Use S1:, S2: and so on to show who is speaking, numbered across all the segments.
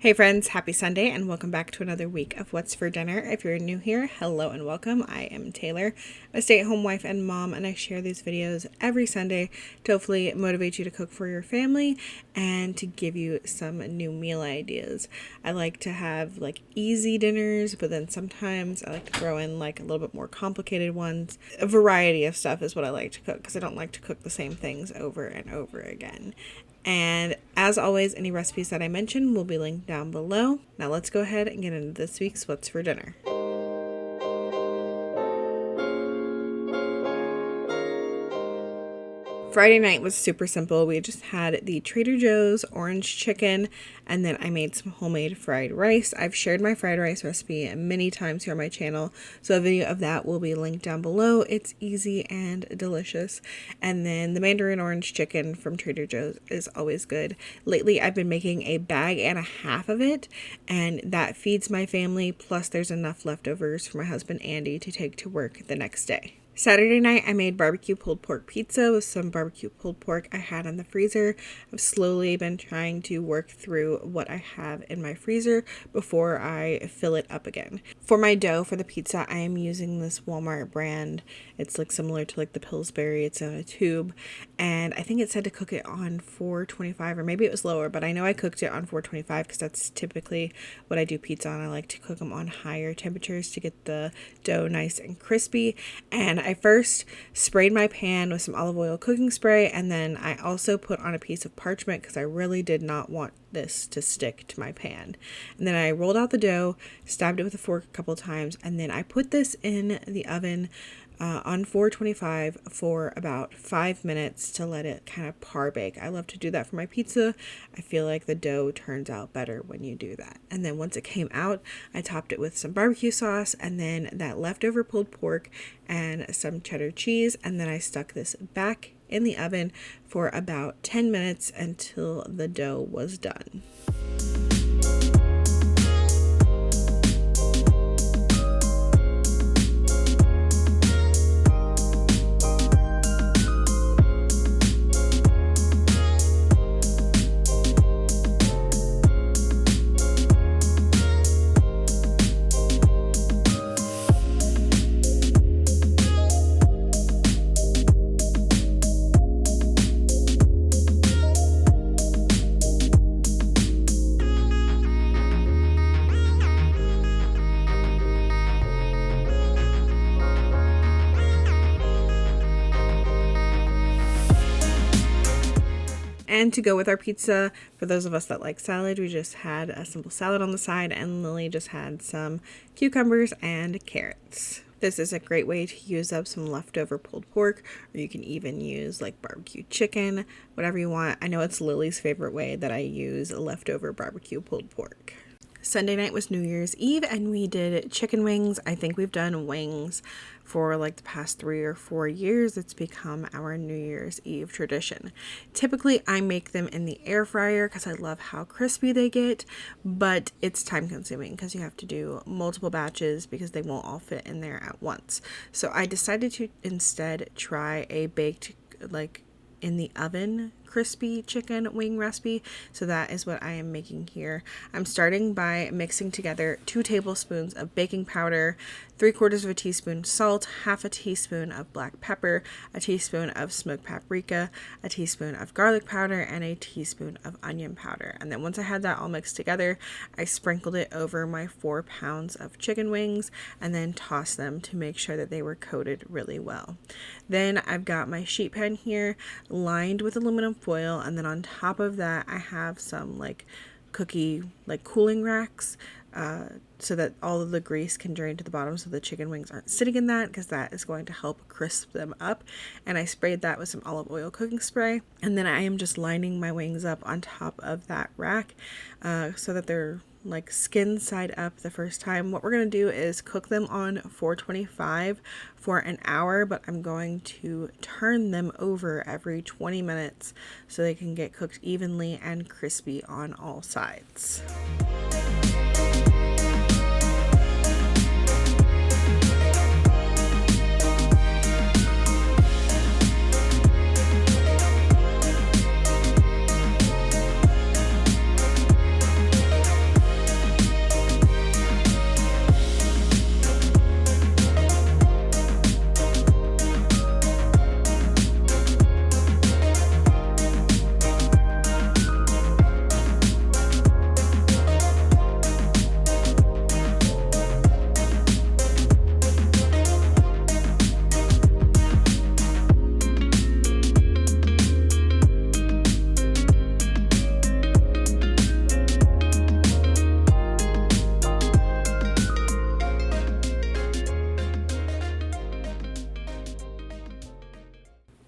S1: Hey friends, happy Sunday and welcome back to another week of What's for Dinner. If you're new here, hello and welcome. I am Taylor, a stay-at-home wife and mom, and I share these videos every Sunday to hopefully motivate you to cook for your family and to give you some new meal ideas. I like to have easy dinners, but then sometimes I like to throw in a little bit more complicated ones. A variety of stuff is what I like to cook because I don't like to cook the same things over and over again. And as always, any recipes that I mention will be linked down below. Now let's go ahead and get into this week's What's for Dinner. Friday night was super simple. We just had the Trader Joe's orange chicken, and then I made some homemade fried rice. I've shared my fried rice recipe many times here on my channel, so a video of that will be linked down below. It's easy and delicious. And then the Mandarin orange chicken from Trader Joe's is always good. Lately, I've been making a bag and a half of it, and that feeds my family, plus there's enough leftovers for my husband Andy to take to work the next day. Saturday night, I made barbecue pulled pork pizza with some barbecue pulled pork I had in the freezer. I've slowly been trying to work through what I have in my freezer before I fill it up again. For my dough for the pizza, I am using this Walmart brand. It's similar to the Pillsbury. It's in a tube, and I think it said to cook it on 425, or maybe it was lower, but I know I cooked it on 425 because that's typically what I do pizza on. I like to cook them on higher temperatures to get the dough nice and crispy. And I first sprayed my pan with some olive oil cooking spray, and then I also put on a piece of parchment because I really did not want this to stick to my pan. And then I rolled out the dough, stabbed it with a fork a couple times, and then I put this in the oven on 425 for about 5 minutes to let it kind of par bake. I love to do that for my pizza. I feel like the dough turns out better when you do that. And then once it came out, I topped it with some barbecue sauce and then that leftover pulled pork and some cheddar cheese. And then I stuck this back in the oven for about 10 minutes until the dough was done. And to go with our pizza, for those of us that like salad, we just had a simple salad on the side, and Lily just had some cucumbers and carrots. This is a great way to use up some leftover pulled pork, or you can even use barbecue chicken, whatever you want. I know it's Lily's favorite way that I use leftover barbecue pulled pork. Sunday night was New Year's Eve, and we did chicken wings. I think we've done wings for the past 3 or 4 years. It's become our New Year's Eve tradition. Typically, I make them in the air fryer because I love how crispy they get, but it's time consuming because you have to do multiple batches because they won't all fit in there at once. So I decided to instead try a baked in the oven crispy chicken wing recipe. So that is what I am making here. I'm starting by mixing together 2 tablespoons of baking powder, 3/4 of a teaspoon salt, half a teaspoon of black pepper, a teaspoon of smoked paprika, a teaspoon of garlic powder, and a teaspoon of onion powder. And then once I had that all mixed together, I sprinkled it over my 4 pounds of chicken wings and then tossed them to make sure that they were coated really well. Then I've got my sheet pan here lined with aluminum foil, and then on top of that I have some cookie cooling racks so that all of the grease can drain to the bottom so the chicken wings aren't sitting in that, because that is going to help crisp them up. And I sprayed that with some olive oil cooking spray, and then I am just lining my wings up on top of that rack so that they're skin side up the first time. What we're going to do is cook them on 425 for an hour, but I'm going to turn them over every 20 minutes so they can get cooked evenly and crispy on all sides.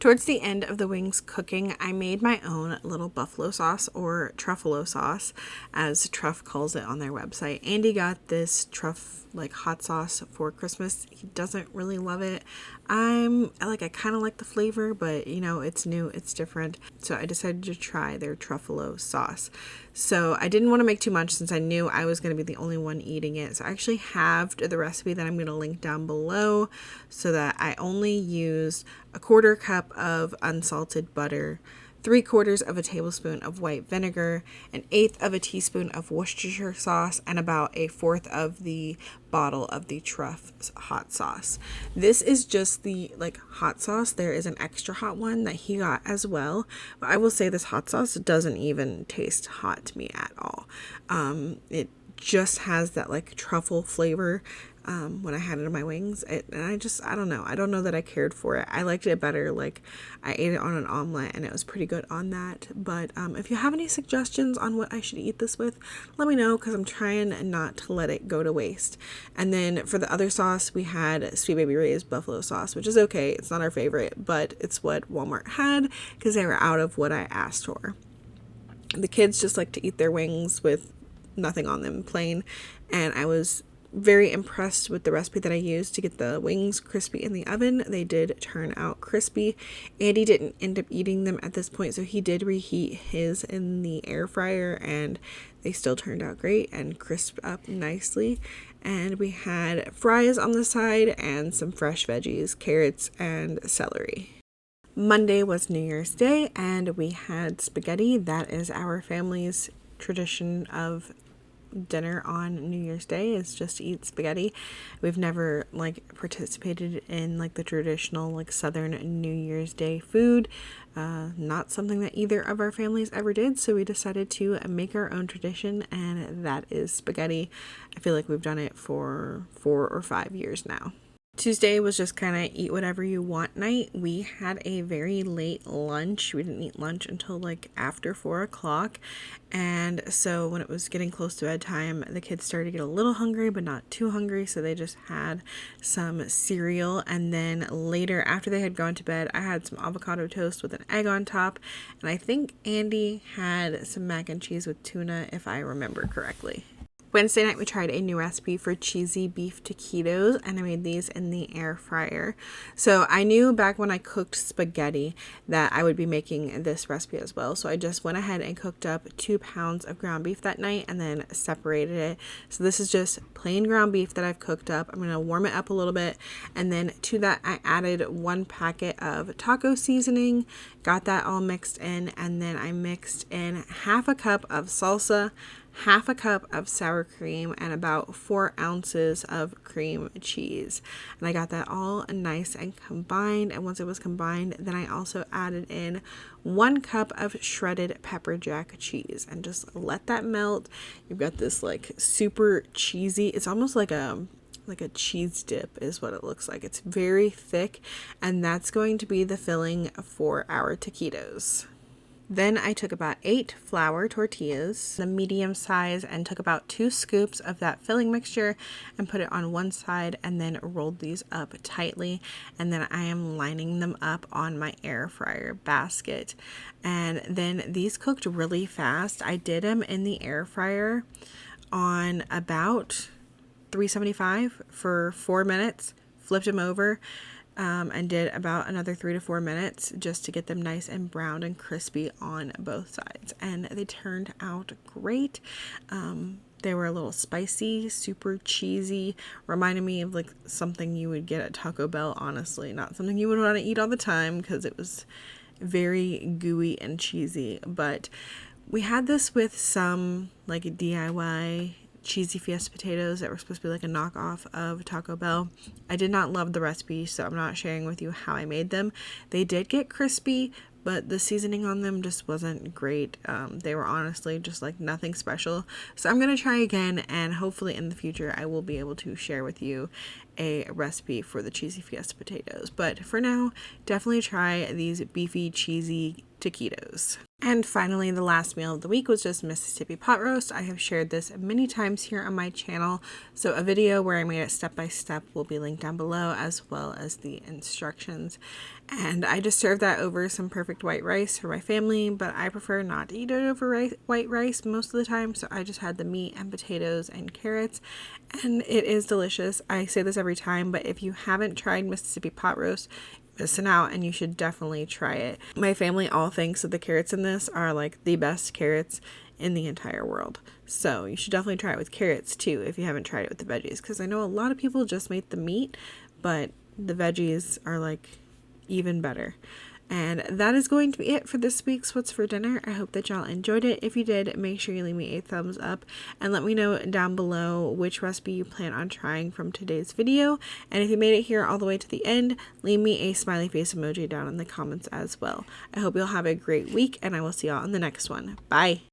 S1: Towards the end of the wings cooking, I made my own little buffalo sauce, or truffalo sauce, as Truff calls it on their website. Andy got this Truff hot sauce for Christmas. He doesn't really love it. I kind of like the flavor, but it's new, it's different. So I decided to try their truffalo sauce. So I didn't want to make too much since I knew I was going to be the only one eating it. So I actually halved the recipe that I'm going to link down below, so that I only used a 1/4 cup of unsalted butter, 3/4 of a tablespoon of white vinegar, 1/8 of a teaspoon of Worcestershire sauce, and about 1/4 of the bottle of the Truff hot sauce. This is just the hot sauce. There is an extra hot one that he got as well, but I will say this hot sauce doesn't even taste hot to me at all. It just has that truffle flavor. When I had it in my wings, I don't know that I cared for it. I liked it better I ate it on an omelet, and it was pretty good on that. But if you have any suggestions on what I should eat this with, let me know, because I'm trying not to let it go to waste. And then for the other sauce, we had Sweet Baby Ray's buffalo sauce, which is okay. It's not our favorite, but it's what Walmart had because they were out of what I asked for. The kids just like to eat their wings with nothing on them, plain, and I was very impressed with the recipe that I used to get the wings crispy in the oven. They did turn out crispy. Andy didn't end up eating them at this point, so he did reheat his in the air fryer, and they still turned out great and crisped up nicely. And we had fries on the side and some fresh veggies, carrots and celery. Monday was New Year's Day, and we had spaghetti. That is our family's tradition of dinner on New Year's Day, is just to eat spaghetti. We've never participated in the traditional Southern New Year's Day food. Not something that either of our families ever did, so we decided to make our own tradition, and that is spaghetti. I feel like we've done it for 4 or 5 years now. Tuesday was just kind of eat whatever you want night. We had a very late lunch. We didn't eat lunch until after 4 o'clock. And so when it was getting close to bedtime, the kids started to get a little hungry, but not too hungry. So they just had some cereal. And then later, after they had gone to bed, I had some avocado toast with an egg on top. And I think Andy had some mac and cheese with tuna, if I remember correctly. Wednesday night, we tried a new recipe for cheesy beef taquitos, and I made these in the air fryer. So I knew back when I cooked spaghetti that I would be making this recipe as well. So I just went ahead and cooked up 2 pounds of ground beef that night and then separated it. So this is just plain ground beef that I've cooked up. I'm going to warm it up a little bit, and then to that I added 1 packet of taco seasoning, got that all mixed in, and then I mixed in 1/2 cup of salsa, 1/2 cup of sour cream, and about 4 ounces of cream cheese. And I got that all nice and combined. And once it was combined, then I also added in 1 cup of shredded pepper jack cheese and just let that melt. You've got this super cheesy, it's almost like a cheese dip is what it looks like. It's very thick, and that's going to be the filling for our taquitos. Then I took about 8 flour tortillas, the medium size, and took about 2 scoops of that filling mixture and put it on one side, and then rolled these up tightly. And then I am lining them up on my air fryer basket. And then these cooked really fast. I did them in the air fryer on about 375 for 4 minutes, flipped them over, and did about another 3 to 4 minutes just to get them nice and brown and crispy on both sides. And they turned out great. They were a little spicy, super cheesy, reminded me of something you would get at Taco Bell, honestly. Not something you would want to eat all the time because it was very gooey and cheesy. But we had this with some DIY cheesy Fiesta potatoes that were supposed to be a knockoff of Taco Bell. I did not love the recipe, so I'm not sharing with you how I made them. They did get crispy, but the seasoning on them just wasn't great. They were honestly just nothing special. So I'm going to try again, and hopefully in the future I will be able to share with you a recipe for the cheesy Fiesta potatoes. But for now, definitely try these beefy cheesy taquitos. And finally, the last meal of the week was just Mississippi pot roast. I have shared this many times here on my channel, so a video where I made it step by step will be linked down below, as well as the instructions. And I just served that over some perfect white rice for my family, but I prefer not to eat it over white rice most of the time, so I just had the meat and potatoes and carrots, and it is delicious. I say this every time, but if you haven't tried Mississippi pot roast, missing out, and you should definitely try it. My family all thinks that the carrots in this are like the best carrots in the entire world, so you should definitely try it with carrots too if you haven't tried it with the veggies, because I know a lot of people just make the meat, but the veggies are like even better. And that is going to be it for this week's What's for Dinner. I hope that y'all enjoyed it. If you did, make sure you leave me a thumbs up and let me know down below which recipe you plan on trying from today's video. And if you made it here all the way to the end, leave me a smiley face emoji down in the comments as well. I hope you'll have a great week, and I will see y'all in the next one. Bye!